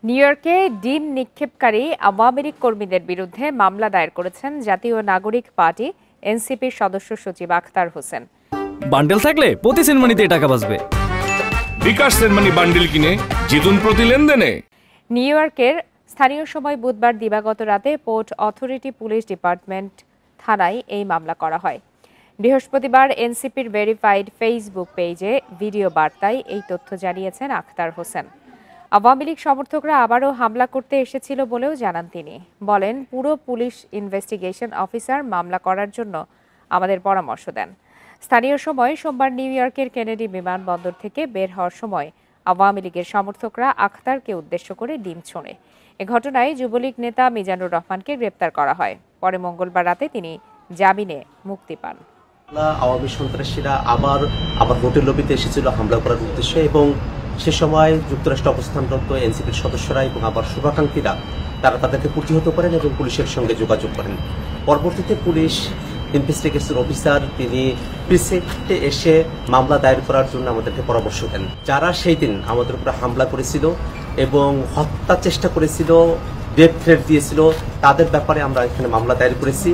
New ইয়র্কে ডিম নিক্ষেপকারী আওয়ামী লীগ কর্মীদের বিরুদ্ধে মামলা দায়ের করেছেন জাতীয় নাগরিক পার্টি এনসিপির সদস্য সচিব আখতার হোসেন। বান্ডেল থাকলে প্রতি সেনমানিতে টাকা বাঁচবে। বিকাশ সেনমানি বান্ডেল কিনে জিতুন প্রতি লেনদেনে। নিউ ইয়র্কের স্থানীয় সময় বুধবার দিবাগত রাতে পোর্ট অথরিটি পুলিশ ডিপার্টমেন্ট থানায় এই মামলা করা হয়। বৃহস্পতিবার এনসিপির ভেরিফাইড ফেসবুক পেজে ভিডিও বার্তায় এই তথ্য জানিয়েছেন আখতার হোসেন। আওয়ামী লীগ সমর্থকরা আবারও হামলা করতে এসেছিল বলেও জানান তিনি। বলেন, পুরো পুলিশ ইনভেস্টিগেশন অফিসার মামলা করার জন্য আমাদের পরামর্শ দেন। স্থানীয় সময় সোমবার নিউ ইয়র্কের কেনেডি বিমানবন্দর থেকে বের হওয়ার সময় আওয়ামী লীগের সমর্থকরা আখতারকে উদ্দেশ্য করে ডিম ছোঁড়ে। এ ঘটনায় যুবলীগ নেতা মিজানুর রহমানকে গ্রেপ্তার করা হয়। পরে মঙ্গলবার রাতে তিনি জামিনে মুক্তি পান। আওয়ামী সন্ত্রাসীরা আবার ভোটের লবিতে এসেছিল হামলা করার উদ্দেশ্যে এবং সে সময় যুক্তরাষ্ট্র অবস্থানরত এনসিপির সদস্যরা এবং আবার শুভাকাঙ্ক্ষীরা তারা তাদেরকে প্রতিহত করেন এবং পুলিশের সঙ্গে যোগাযোগ করেন। পরবর্তীতে পুলিশ ইনভেস্টিগেশন অফিসার তিনি প্রিসেক্টে এসে মামলা দায়ের করার জন্য আমাদেরকে পরামর্শ দেন। যারা সেই দিন আমাদের উপরে হামলা করেছিল এবং হত্যার চেষ্টা করেছিল, ডেথ থ্রেট দিয়েছিল, তাদের ব্যাপারে আমরা এখানে মামলা দায়ের করেছি।